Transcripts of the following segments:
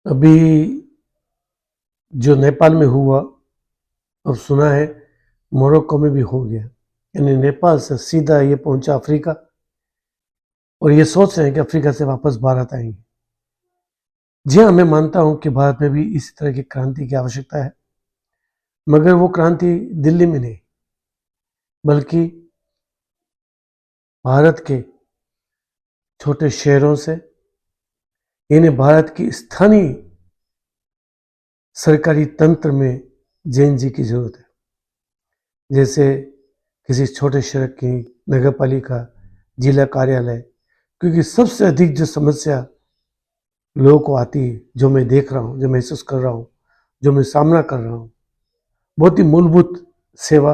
अभी जो नेपाल में हुआ, अब सुना है मोरक्को में भी हो गया। यानी नेपाल से सीधा ये पहुंचा अफ्रीका, और ये सोच रहे हैं कि अफ्रीका से वापस भारत आएंगे। जी हाँ, मैं मानता हूं कि भारत में भी इसी तरह की क्रांति की आवश्यकता है, मगर वो क्रांति दिल्ली में नहीं, बल्कि भारत के छोटे शहरों से, यानी भारत की स्थानीय सरकारी तंत्र में जी की जरूरत है। जैसे किसी छोटे शहर की नगर पालिका, जिला कार्यालय, क्योंकि सबसे अधिक जो समस्या लोगों को आती है, जो मैं देख रहा हूँ, जो महसूस कर रहा हूँ, जो मैं सामना कर रहा हूँ, बहुत ही मूलभूत सेवा,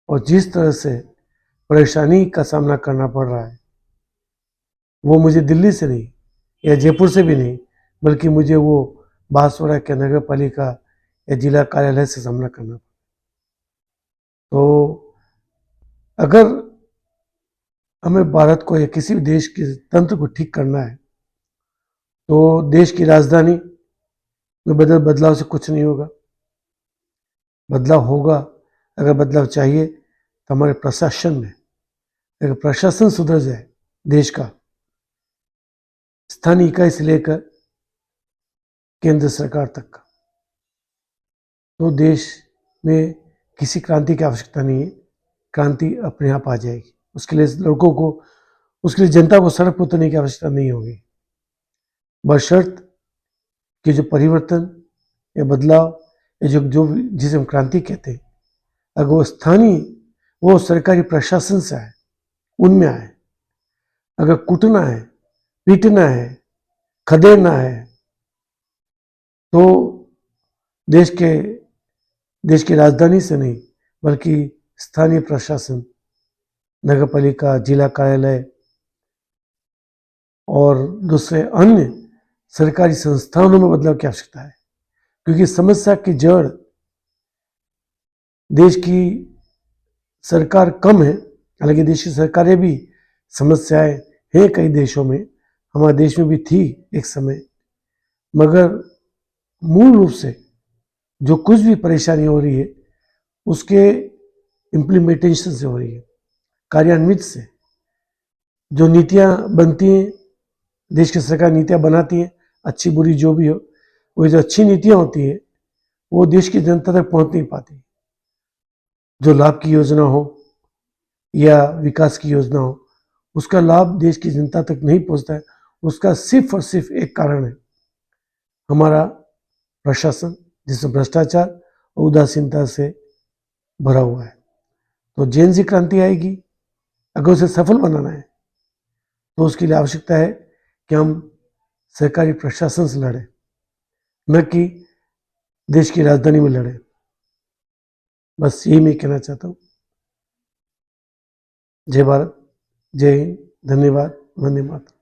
और जिस तरह से परेशानी का सामना करना पड़ रहा है, वो मुझे दिल्ली से नहीं या जयपुर से भी नहीं, बल्कि मुझे वो बांसवाड़ा के नगर पालिका या जिला कार्यालय से सामना करना। तो अगर हमें भारत को या किसी भी देश के तंत्र को ठीक करना है, तो देश की राजधानी में बदलाव से कुछ नहीं होगा। बदलाव होगा, अगर बदलाव चाहिए तो हमारे प्रशासन में। अगर प्रशासन सुधर जाए देश का, स्थानीय इकाई से लेकर केंद्र सरकार तक का, तो देश में किसी क्रांति की आवश्यकता नहीं है। क्रांति अपने आप आ जाएगी। उसके लिए लोगों को, उसके लिए जनता को सड़क पर उतरने की आवश्यकता नहीं होगी, बशर्त कि जो परिवर्तन या बदलाव या जो जिसे हम क्रांति कहते हैं, अगर वो स्थानीय, वो सरकारी प्रशासन से आए, उनमें आए। अगर कूटना है, पीटना है, खदेड़ना है, तो देश की राजधानी से नहीं, बल्कि स्थानीय प्रशासन, नगर पालिका, जिला कार्यालय और दूसरे अन्य सरकारी संस्थानों में बदलाव की आवश्यकता है। क्योंकि समस्या की जड़ देश की सरकार कम है। हालांकि देश की सरकारें भी समस्याएं हैं कई देशों में, हमारे देश में भी थी एक समय, मगर मूल रूप से जो कुछ भी परेशानी हो रही है, उसके इम्प्लीमेंटेशन से हो रही है, कार्यान्वित से। जो नीतियां बनती हैं, देश की सरकार नीतियां बनाती है, अच्छी बुरी जो भी हो, वो जो अच्छी नीतियां होती है, वो देश की जनता तक पहुंच नहीं पाती। जो लाभ की योजना हो या विकास की योजना हो, उसका लाभ देश की जनता तक नहीं पहुंचता है। उसका सिर्फ और सिर्फ एक कारण है, हमारा प्रशासन, जिसमें भ्रष्टाचार और उदासीनता से भरा हुआ है। तो जेएनजी क्रांति आएगी, अगर उसे सफल बनाना है, तो उसके लिए आवश्यकता है कि हम सरकारी प्रशासन से लड़ें, न कि देश की राजधानी में लड़ें। बस यही मैं कहना चाहता हूँ। जय भारत, जय हिंद, धन्यवाद, वंदे मातरम।